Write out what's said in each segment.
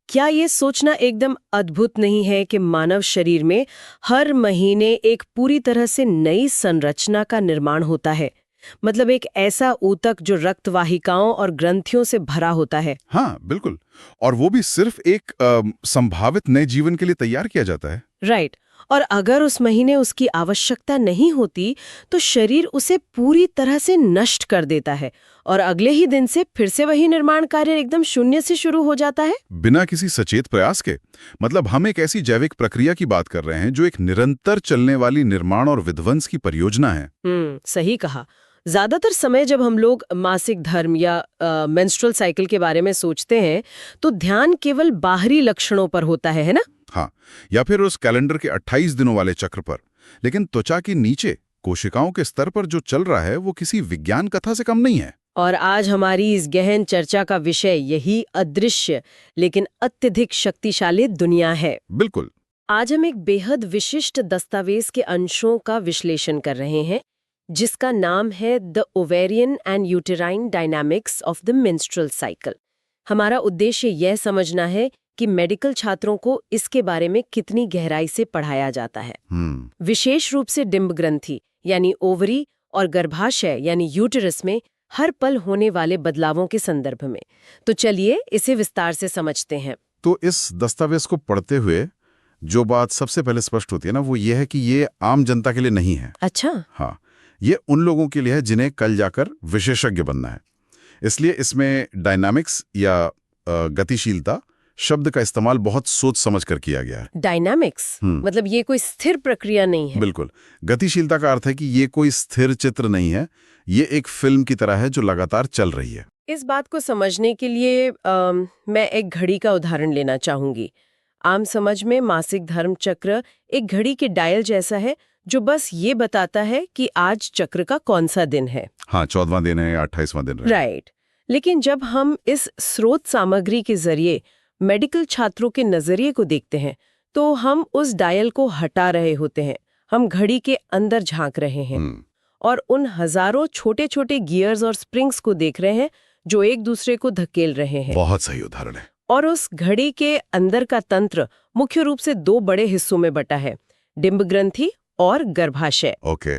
क्या ये सोचना एकदम अद्भुत नहीं है कि मानव शरीर में हर महीने एक पूरी तरह से नई संरचना का निर्माण होता है। मतलब एक ऐसा ऊतक जो रक्त वाहिकाओं और ग्रंथियों से भरा होता है। हाँ बिल्कुल। और वो भी सिर्फ एक संभावित नए जीवन के लिए तैयार किया जाता है। राइट। और अगर उस महीने उसकी आवश्यकता नहीं होती तो शरीर उसे पूरी तरह से नष्ट कर देता है और अगले ही दिन से फिर से वही निर्माण कार्य एकदम शून्य से शुरू हो जाता है, बिना किसी सचेत प्रयास के। मतलब हम एक ऐसी जैविक प्रक्रिया की बात कर रहे हैं जो एक निरंतर चलने वाली निर्माण और विध्वंस की परियोजना है। सही कहा। ज्यादातर समय जब हम लोग मासिक धर्म या मेंस्ट्रुअल साइकिल के बारे में सोचते हैं तो ध्यान केवल बाहरी लक्षणों पर होता है ना? हाँ, या फिर उस कैलेंडर के 28 दिनों वाले चक्र पर। लेकिन त्वचा के नीचे कोशिकाओं के स्तर पर जो चल रहा है वो किसी विज्ञान कथा से कम नहीं है। और आज हमारी इस गहन चर्चा का विषय यही अदृश्य लेकिन अत्यधिक शक्तिशाली दुनिया है। बिल्कुल। आज हम एक बेहद विशिष्ट दस्तावेज के अंशों का विश्लेषण कर रहे हैं जिसका नाम है the ovarian and uterine dynamics of the menstrual cycle. हमारा उद्देश्य यह समझना है कि मेडिकल छात्रों को इसके बारे में कितनी गहराई से पढ़ाया जाता है। विशेष रूप से डिंब ग्रंथि यानी ओवरी और गर्भाशय यानी यूटेरस में हर पल होने वाले बदलावों के संदर्भ में। तो चलिए इसे विस्तार से समझते हैं। तो इस दस्तावेज को पढ़ते हुए जो बात सबसे पहले स्पष्ट होती है ना, वो ये है कि ये आम जनता के लिए नहीं है। अच्छा। हाँ, ये उन लोगों के लिए है जिन्हें कल जाकर विशेषज्ञ बनना है। इसलिए इसमें डायनामिक्स या गतिशीलता शब्द का इस्तेमाल बहुत सोच समझ कर किया गया है। डायनामिक्स मतलब ये कोई स्थिर प्रक्रिया नहीं है। बिल्कुल। गतिशीलता का अर्थ है कि ये कोई स्थिर चित्र नहीं है, ये एक फिल्म की तरह है जो लगातार चल रही है। इस बात को समझने के लिए मैं एक घड़ी का उदाहरण लेना चाहूंगी। आम समझ में मासिक धर्म चक्र एक घड़ी के डायल जैसा है जो बस ये बताता है कि आज चक्र का कौन सा दिन है। हाँ, 14वां दिन है या 28वां दिन है। राइट। लेकिन जब हम इस स्रोत सामग्री के जरिए मेडिकल छात्रों के नजरिए को देखते हैं तो हम उस डायल को हटा रहे होते हैं। हम घड़ी के अंदर झांक रहे हैं और उन हजारों छोटे छोटे गियर्स और स्प्रिंग्स को देख रहे हैं जो एक दूसरे को धकेल रहे हैं। बहुत सही उदाहरण है। और उस घड़ी के अंदर का तंत्र मुख्य रूप से दो बड़े हिस्सों में बटा है, डिंब ग्रंथि और गर्भाशय। ओके।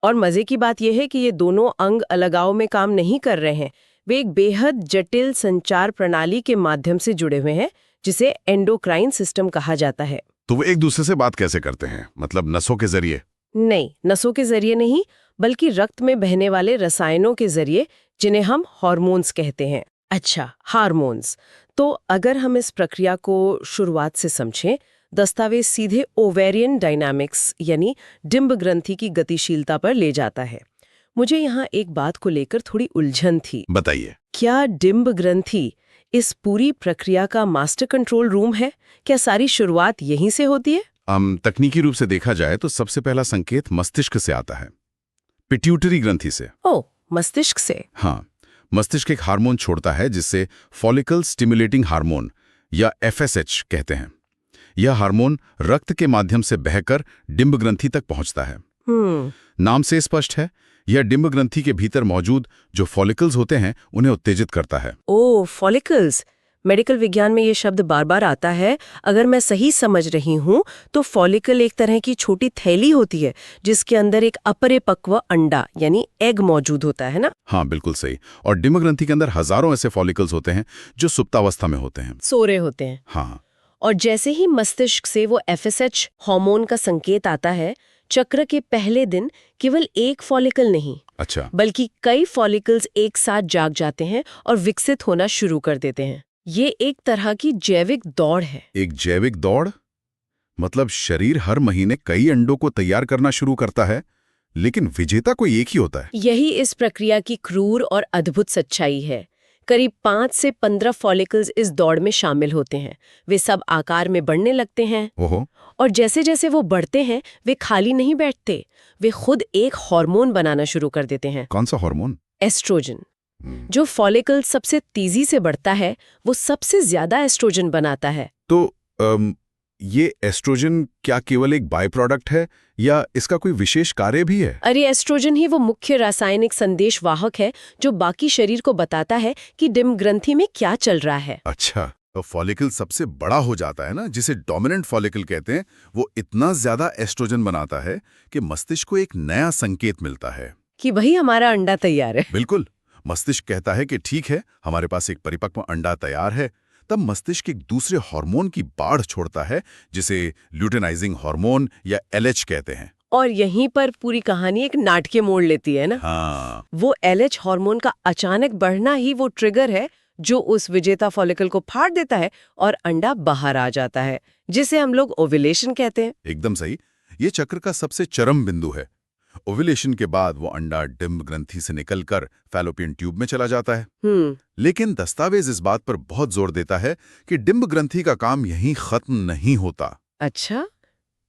और मजे की बात यह है कि ये दोनों अंग अलगाव में काम नहीं कर रहे हैं। वे एक बेहद जटिल संचार प्रणाली के माध्यम से जुड़े हुए हैं जिसे एंडोक्राइन सिस्टम कहा जाता है। तो वो एक दूसरे से बात कैसे करते हैं? मतलब नसों के जरिए? नहीं, नसों के जरिए नहीं, बल्कि रक्त में बहने वाले रसायनों के जरिए जिन्हें हम हार्मोन्स कहते हैं। अच्छा, हार्मोन्स। तो अगर हम इस प्रक्रिया को शुरुआत से समझें, दस्तावेज सीधे ओवेरियन डायनामिक्स यानी डिंब ग्रंथि की गतिशीलता पर ले जाता है। मुझे यहाँ एक बात को लेकर थोड़ी उलझन थी। बताइए। क्या डिंब ग्रंथि इस पूरी प्रक्रिया का मास्टर कंट्रोल रूम है? क्या सारी शुरुआत यहीं से होती है? तकनीकी रूप से देखा जाए तो सबसे पहला संकेत मस्तिष्क से आता है, पिट्यूटरी ग्रंथि से। ओह, मस्तिष्क से? हाँ, मस्तिष्क एक हार्मोन छोड़ता है जिसे फॉलिकल स्टिमुलेटिंग हार्मोन या FSH कहते हैं। यह हार्मोन रक्त के माध्यम से बहकर डिंब ग्रंथि तक पहुंचता है। नाम से स्पष्ट है, यह डिंब ग्रंथि के भीतर मौजूद जो फॉलिकल्स होते हैं उन्हें उत्तेजित करता है। ओह, फॉलिकल्स। मेडिकल विज्ञान में ये शब्द बार बार आता है। अगर मैं सही समझ रही हूँ तो फॉलिकल एक तरह की छोटी थैली होती है जिसके अंदर एक अपरिपक्व अंडा यानी एग मौजूद होता है ना? हाँ, बिल्कुल सही। और डिंब ग्रंथि के अंदर हजारों ऐसे फॉलिकल्स होते हैं जो सुप्तावस्था में होते हैं, सो रहे होते हैं। हाँ। और जैसे ही मस्तिष्क से वो FSH हार्मोन का संकेत आता है, चक्र के पहले दिन केवल एक फॉलिकल नहीं, अच्छा, बल्कि कई फॉलिकल्स एक साथ जाग जाते हैं और विकसित होना शुरू कर देते हैं। ये एक तरह की जैविक दौड़ है। एक जैविक दौड़? मतलब शरीर हर महीने कई अंडों को तैयार करना शुरू करता है, लेकिन विजेता कोई एक ही होता है। यही इस प्रक्रिया की क्रूर और अद्भुत सच्चाई है। करीब 5 से 15 फॉलिकल्स इस दौड़ में शामिल होते हैं। वे सब आकार में बढ़ने लगते हैं। ओहो। और जैसे जैसे वो बढ़ते हैं वे खाली नहीं बैठते, वे खुद एक हार्मोन बनाना शुरू कर देते हैं। कौन सा हार्मोन? एस्ट्रोजन। जो फॉलिकल सबसे तेजी से बढ़ता है वो सबसे ज्यादा एस्ट्रोजन बनाता है। तो ये एस्ट्रोजन क्या केवल एक बाय प्रोडक्ट है या इसका कोई विशेष कार्य भी है? अरे, एस्ट्रोजन ही वो मुख्य रासायनिक संदेश वाहक है जो बाकी शरीर को बताता है कि डिंब ग्रंथि में क्या चल रहा है। अच्छा। फॉलिकल सबसे बड़ा हो जाता है ना, जिसे डोमिनेंट फॉलिकल कहते हैं, वो इतना ज्यादा एस्ट्रोजन बनाता है कि मस्तिष्क को एक नया संकेत मिलता है कि भाई हमारा अंडा तैयार है। बिल्कुल। मस्तिष्क कहता है कि ठीक है, हमारे पास एक परिपक्व अंडा तैयार है। तब मस्तिष्क एक दूसरे हार्मोन की बाढ़ छोड़ता है, जिसे ल्यूटेनाइजिंग हार्मोन या एलएच कहते हैं। और यहीं पर पूरी कहानी एक नाटकीय मोड़ लेती है ना। हाँ, वो एलएच हार्मोन का अचानक बढ़ना ही वो ट्रिगर है जो उस विजेता फॉलिकल को फाड़ देता है और अंडा बाहर आ जाता है, जिसे हम लोग ओव्यूलेशन कहते हैं। एकदम सही। ये चक्र का सबसे चरम बिंदु है। ओव्यूलेशन के बाद वो अंडा डिंब ग्रंथि से निकलकर फैलोपियन ट्यूब में चला जाता है। लेकिन दस्तावेज इस बात पर बहुत जोर देता है कि डिंब ग्रंथि का काम यहीं खत्म नहीं होता। अच्छा,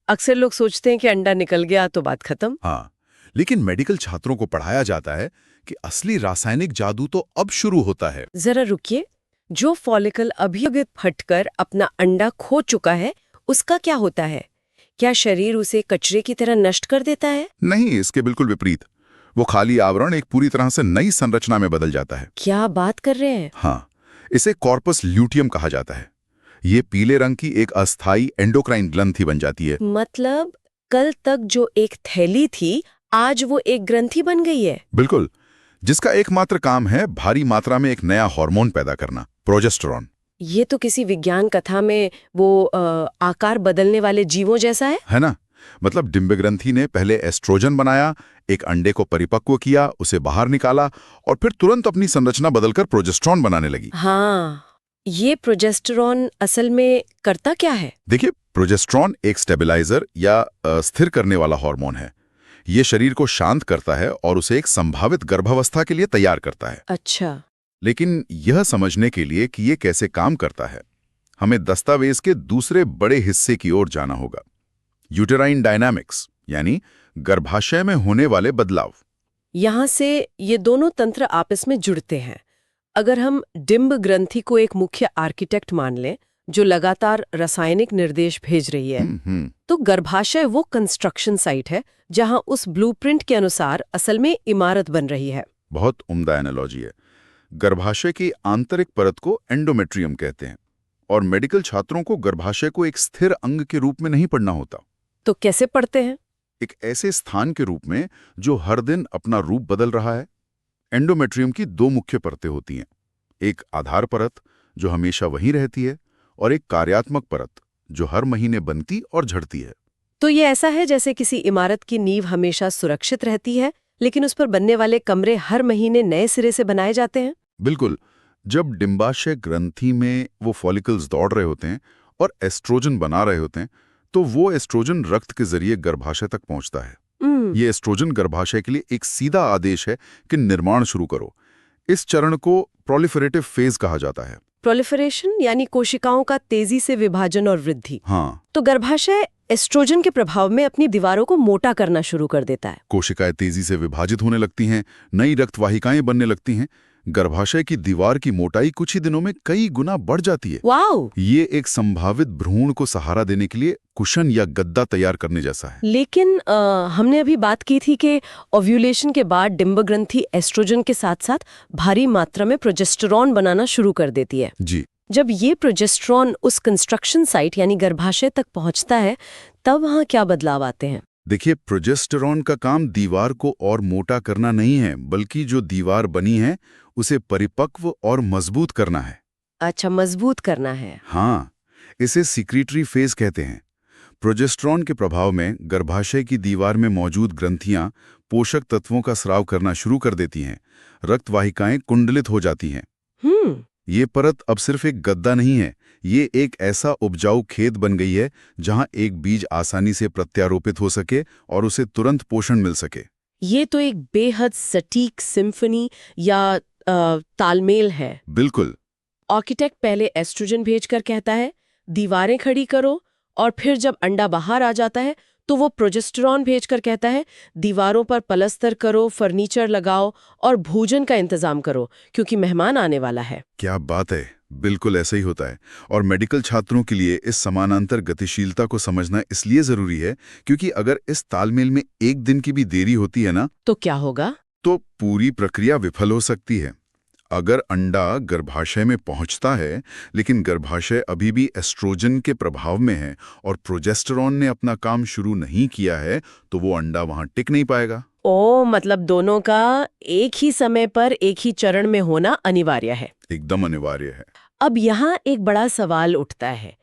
अक्सर लोग सोचते हैं कि अंडा निकल गया तो बात खत्म। हाँ, लेकिन मेडिकल छात्रों को पढ़ाया जाता है कि असली रासायनिक जादू तो अब शुरू होता है। जरा रुकिए, जो फॉलिकल अभी फटकर अपना अंडा खो चुका है उसका क्या होता है? क्या शरीर उसे कचरे की तरह नष्ट कर देता है? नहीं, इसके बिल्कुल विपरीत। वो खाली आवरण एक पूरी तरह से नई संरचना में बदल जाता है। क्या बात कर रहे हैं? हाँ, इसे कॉर्पस ल्यूटियम कहा जाता है। ये पीले रंग की एक अस्थायी एंडोक्राइन ग्रंथि बन जाती है। मतलब कल तक जो एक थैली थी आज वो एक ग्रंथि बन गई है। बिल्कुल, जिसका एकमात्र काम है भारी मात्रा में एक नया हार्मोन पैदा करना, प्रोजेस्टेरॉन। ये तो किसी विज्ञान कथा में वो आकार बदलने वाले जीवों जैसा है ना? मतलब डिंब ग्रंथि ने पहले एस्ट्रोजन बनाया, एक अंडे को परिपक्व किया, उसे बाहर निकाला और फिर तुरंत अपनी संरचना बदलकर प्रोजेस्टेरॉन बनाने लगी। हाँ, ये प्रोजेस्टेरॉन असल में करता क्या है? देखिए, प्रोजेस्टेरॉन एक स्टेबलाइजर या स्थिर करने वाला हार्मोन है। ये शरीर को शांत करता है और उसे एक संभावित गर्भावस्था के लिए तैयार करता है। अच्छा। लेकिन यह समझने के लिए कि ये कैसे काम करता है, हमें दस्तावेज के दूसरे बड़े हिस्से की ओर जाना होगा, यूटेराइन डायनामिक्स, यानी गर्भाशय में होने वाले बदलाव। यहाँ से ये दोनों तंत्र आपस में जुड़ते हैं। अगर हम डिंब ग्रंथि को एक मुख्य आर्किटेक्ट मान लें जो लगातार रासायनिक निर्देश भेज रही है, तो गर्भाशय वो कंस्ट्रक्शन साइट है जहां उस ब्लूप्रिंट के अनुसार असल में इमारत बन रही है। बहुत उम्दा एनालॉजी है। गर्भाशय की आंतरिक परत को एंडोमेट्रियम कहते हैं और मेडिकल छात्रों को गर्भाशय को एक स्थिर अंग के रूप में नहीं पढ़ना होता। तो कैसे पढ़ते हैं? एक ऐसे स्थान के रूप में जो हर दिन अपना रूप बदल रहा है। एंडोमेट्रियम की दो मुख्य परतें होती हैं, एक आधार परत जो हमेशा वहीं रहती है और एक कार्यात्मक परत जो हर महीने बनती और झड़ती है। तो ये ऐसा है जैसे किसी इमारत की नींव हमेशा सुरक्षित रहती है लेकिन उस पर बनने वाले कमरे हर महीने नए सिरे से बनाए जाते हैं। बिल्कुल। जब डिंबाशय ग्रंथि में वो फॉलिकल्स दौड़ रहे होते हैं और एस्ट्रोजन बना रहे होते हैं, तो वो एस्ट्रोजन रक्त के जरिए गर्भाशय तक पहुंचता है। ये एस्ट्रोजन गर्भाशय के लिए एक सीधा आदेश है कि निर्माण शुरू करो। इस चरण को प्रोलिफरेटिव फेज कहा जाता है। प्रोलिफरेशन यानी कोशिकाओं का तेजी से विभाजन और वृद्धि। हाँ, तो गर्भाशय एस्ट्रोजन के प्रभाव में अपनी दीवारों को मोटा करना शुरू कर देता है। कोशिकाएं तेजी से विभाजित होने लगती हैं, नई रक्तवाहिकाएं बनने लगती हैं। गर्भाशय की दीवार की मोटाई कुछ ही दिनों में कई गुना बढ़ जाती है। वाओ! ये एक संभावित भ्रूण को सहारा देने के लिए कुशन या गद्दा तैयार करने जैसा है। लेकिन हमने अभी बात की थी कि ओव्यूलेशन के बाद डिंब ग्रंथि एस्ट्रोजन के साथ साथ भारी मात्रा में प्रोजेस्टेरॉन बनाना शुरू कर देती है। जी। जब ये प्रोजेस्टेरॉन उस कंस्ट्रक्शन साइट यानी गर्भाशय तक पहुंचता है तब वहाँ क्या बदलाव आते हैं? देखिए, प्रोजेस्टेरॉन का काम दीवार को और मोटा करना नहीं है, बल्कि जो दीवार बनी है उसे परिपक्व और मजबूत करना है। अच्छा, मजबूत करना है। हाँ, इसे सीक्रेटरी फेज कहते हैं। प्रोजेस्टेरॉन के प्रभाव में गर्भाशय की दीवार में मौजूद ग्रंथियां पोषक तत्वों का स्राव करना शुरू कर देती हैं। रक्तवाहिकाएं कुंडलित हो जाती हैं। ये परत अब सिर्फ एक गद्दा नहीं है, ये एक ऐसा उपजाऊ खेत बन गई है जहां एक बीज आसानी से प्रत्यारोपित हो सके और उसे तुरंत पोषण मिल सके। ये तो एक बेहद सटीक सिम्फनी या तालमेल है। बिल्कुल। आर्किटेक्ट पहले एस्ट्रोजन भेजकर कहता है दीवारें खड़ी करो, और फिर जब अंडा बाहर आ जाता है तो वो प्रोजेस्टेरॉन भेजकर कहता है दीवारों पर पलस्तर करो, फर्नीचर लगाओ और भोजन का इंतजाम करो क्योंकि मेहमान आने वाला है। क्या बात है, बिल्कुल ऐसा ही होता है। और मेडिकल छात्रों के लिए इस समानांतर गतिशीलता को समझना इसलिए जरूरी है क्योंकि अगर इस तालमेल में एक दिन की भी देरी होती है ना, तो क्या होगा? तो पूरी प्रक्रिया विफल हो सकती है। अगर अंडा गर्भाशय में पहुंचता है लेकिन गर्भाशय अभी भी एस्ट्रोजन के प्रभाव में है और प्रोजेस्टेरॉन ने अपना काम शुरू नहीं किया है, तो वो अंडा वहां टिक नहीं पाएगा। ओ, मतलब दोनों का एक ही समय पर एक ही चरण में होना अनिवार्य है। एकदम अनिवार्य है। अब यहाँ एक बड़ा सवाल उठता है,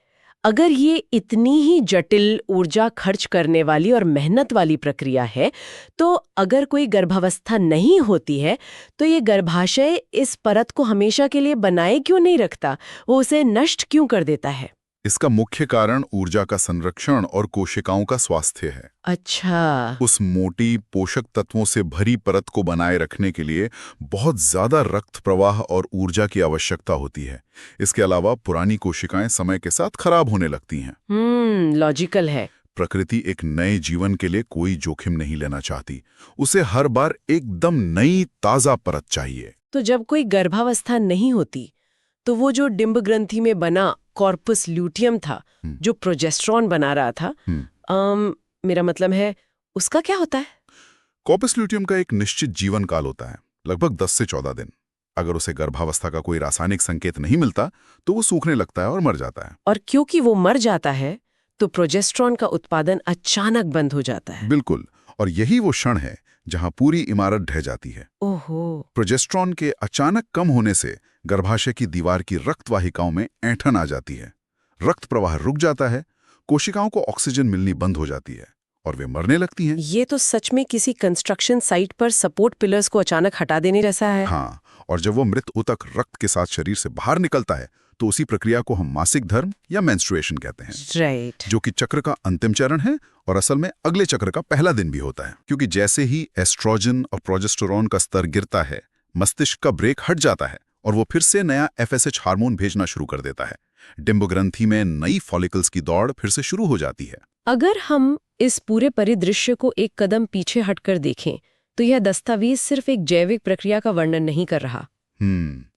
अगर ये इतनी ही जटिल, ऊर्जा खर्च करने वाली और मेहनत वाली प्रक्रिया है, तो अगर कोई गर्भावस्था नहीं होती है, तो ये गर्भाशय इस परत को हमेशा के लिए बनाए क्यों नहीं रखता? वो उसे नष्ट क्यों कर देता है? इसका मुख्य कारण ऊर्जा का संरक्षण और कोशिकाओं का स्वास्थ्य है। अच्छा। उस मोटी पोषक तत्वों से भरी परत को बनाए रखने के लिए बहुत ज्यादा रक्त प्रवाह और ऊर्जा की आवश्यकता होती है। इसके अलावा पुरानी कोशिकाएं समय के साथ खराब होने लगती हैं। लॉजिकल है। प्रकृति एक नए जीवन के लिए कोई जोखिम नहीं लेना चाहती। उसे हर बार एकदम नई ताजा परत चाहिए। तो जब कोई गर्भावस्था नहीं होती, तो वो जो डिंब ग्रंथि में बना कॉर्पस ल्यूटियम था, जो प्रोजेस्टेरॉन बना रहा था, मेरा मतलब है, उसका क्या होता है? कॉर्पस ल्यूटियम का एक निश्चित जीवन काल होता है, लगभग 10 से 14 दिन। अगर उसे गर्भावस्था का कोई रासायनिक संकेत नहीं मिलता, तो वो सूखने लगता है और मर जाता है। और क्योंकि वो मर जाता है, तो प्रोजेस्टेरॉन का उत्पादन अचानक बंद हो जाता है। बिल्कुल, और यही वो क्षण है जहां पूरी इमारत ढह जाती है। ओहो। प्रोजेस्टेरॉन के अचानक कम होने से गर्भाशय की दीवार की रक्त वाहिकाओं में ऐंठन आ जाती है, रक्त प्रवाह रुक जाता है, कोशिकाओं को ऑक्सीजन मिलनी बंद हो जाती है और वे मरने लगती हैं। ये तो सच में किसी कंस्ट्रक्शन साइट पर सपोर्ट पिलर्स को अचानक हटा देने जैसा है। हाँ, और जब वो मृत ऊतक रक्त के साथ शरीर से बाहर निकलता है, तो उसी प्रक्रिया को हम मासिक धर्म या मेंस्ट्रुएशन कहते हैं। राइट। जो कि चक्र का अंतिम चरण है और असल में अगले चक्र का पहला दिन भी होता है, क्योंकि जैसे ही एस्ट्रोजन और प्रोजेस्टेरॉन का स्तर गिरता है, मस्तिष्क का ब्रेक हट जाता है और वो फिर से नया FSH हार्मोन भेजना शुरू कर देता है। डिंब ग्रंथि में नई फॉलिकल्स की दौड़ फिर से शुरू हो जाती है। अगर हम इस पूरे परिदृश्य को एक कदम पीछे हटकर देखें, तो यह दस्तावेज सिर्फ एक जैविक प्रक्रिया का वर्णन नहीं कर रहा।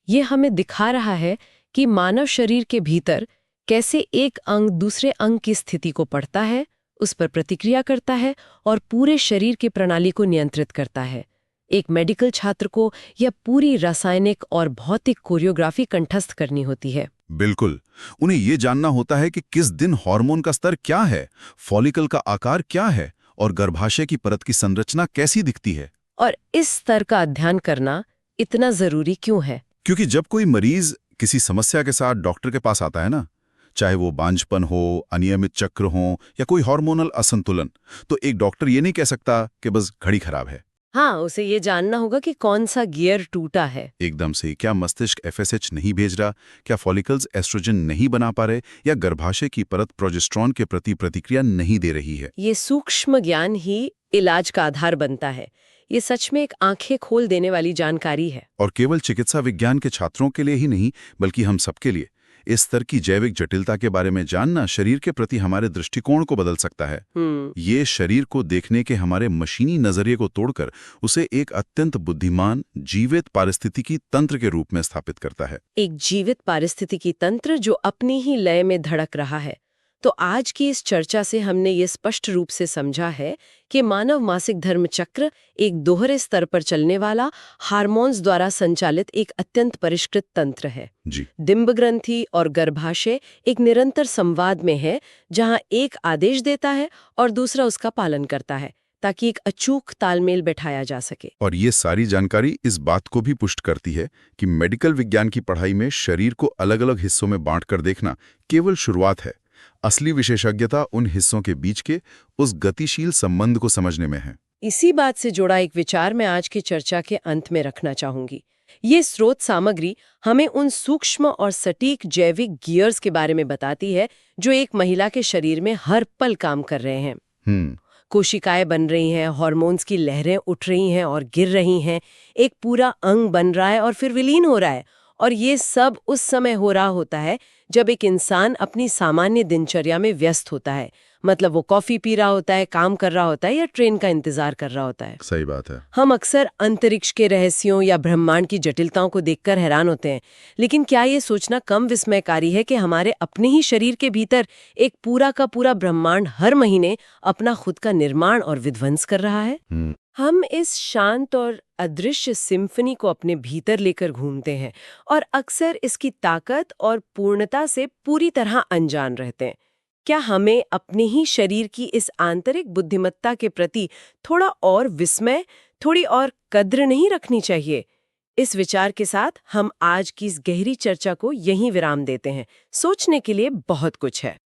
ये हमें दिखा रहा है कि मानव शरीर के भीतर कैसे एक अंग दूसरे अंग की स्थिति को पढ़ता है, उस पर प्रतिक्रिया करता है और पूरे शरीर की प्रणाली को नियंत्रित करता है। एक मेडिकल छात्र को यह पूरी रासायनिक और भौतिक कोरियोग्राफी कंठस्थ करनी होती है। बिल्कुल, उन्हें ये जानना होता है कि किस दिन हार्मोन का स्तर क्या है, फॉलिकल का आकार क्या है और गर्भाशय की परत की संरचना कैसी दिखती है। और इस स्तर का अध्ययन करना इतना जरूरी क्यों है? क्योंकि जब कोई मरीज किसी समस्या के साथ डॉक्टर के पास आता है ना, चाहे वो बांझपन हो, अनियमित चक्र हो या कोई हार्मोनल असंतुलन, तो एक डॉक्टर ये नहीं कह सकता कि बस घड़ी खराब है। हाँ, उसे ये जानना होगा कि कौन सा गियर टूटा है। एकदम से, क्या मस्तिष्क FSH नहीं भेज रहा, क्या फॉलिकल्स एस्ट्रोजन नहीं बना पा रहे, या गर्भाशय की परत प्रोजेस्टेरॉन के प्रति प्रतिक्रिया नहीं दे रही है। ये सूक्ष्म ज्ञान ही इलाज का आधार बनता है। ये सच में एक आंखें खोल देने वाली जानकारी है। और केवल चिकित्सा विज्ञान के छात्रों के लिए ही नहीं, बल्कि हम सबके लिए। इस स्तर की जैविक जटिलता के बारे में जानना शरीर के प्रति हमारे दृष्टिकोण को बदल सकता है। ये शरीर को देखने के हमारे मशीनी नजरिए को तोड़कर उसे एक अत्यंत बुद्धिमान जीवित पारिस्थितिकी तंत्र के रूप में स्थापित करता है। एक जीवित पारिस्थितिकी तंत्र जो अपनी ही लय में धड़क रहा है। तो आज की इस चर्चा से हमने ये स्पष्ट रूप से समझा है कि मानव मासिक धर्म चक्र एक दोहरे स्तर पर चलने वाला, हार्मोन्स द्वारा संचालित एक अत्यंत परिष्कृत तंत्र है। जी। डिंब ग्रंथि और गर्भाशय एक निरंतर संवाद में है, जहां एक आदेश देता है और दूसरा उसका पालन करता है, ताकि एक अचूक तालमेल बैठाया जा सके। और ये सारी जानकारी इस बात को भी पुष्ट करती है कि मेडिकल विज्ञान की पढ़ाई में शरीर को अलग अलग हिस्सों में बांटकर देखना केवल शुरुआत है। असली विशेषज्ञता उन हिस्सों के बीच के उस गतिशील संबंध को समझने में है। इसी बात से जुड़ा एक विचार मैं आज की चर्चा के अंत में रखना चाहूंगी। ये स्रोत सामग्री हमें उन सूक्ष्म और सटीक जैविक गियर्स के बारे में बताती है जो एक महिला के शरीर में हर पल काम कर रहे हैं। कोशिकाएं बन रही हैं, हार्मोन्स की लहरें उठ रही हैं और गिर रही हैं, एक पूरा अंग बन रहा है और फिर विलीन हो रहा है। और ये सब उस समय हो रहा होता है जब एक इंसान अपनी सामान्य दिनचर्या में व्यस्त होता है, मतलब वो कॉफी पी रहा होता है, काम कर रहा होता है या ट्रेन का इंतजार कर रहा होता है। सही बात है। हम अक्सर अंतरिक्ष के रहस्यों या ब्रह्मांड की जटिलताओं को देखकर हैरान होते हैं, लेकिन क्या ये सोचना कम विस्मयकारी है कि हमारे अपने ही शरीर के भीतर एक पूरा का पूरा ब्रह्मांड हर महीने अपना खुद का निर्माण और विध्वंस कर रहा है? हम इस शांत और अदृश्य सिम्फनी को अपने भीतर लेकर घूमते हैं और अक्सर इसकी ताकत और पूर्णता से पूरी तरह अनजान रहते हैं। क्या हमें अपने ही शरीर की इस आंतरिक बुद्धिमत्ता के प्रति थोड़ा और विस्मय, थोड़ी और कद्र नहीं रखनी चाहिए? इस विचार के साथ हम आज की इस गहरी चर्चा को यहीं विराम देते हैं। सोचने के लिए बहुत कुछ है।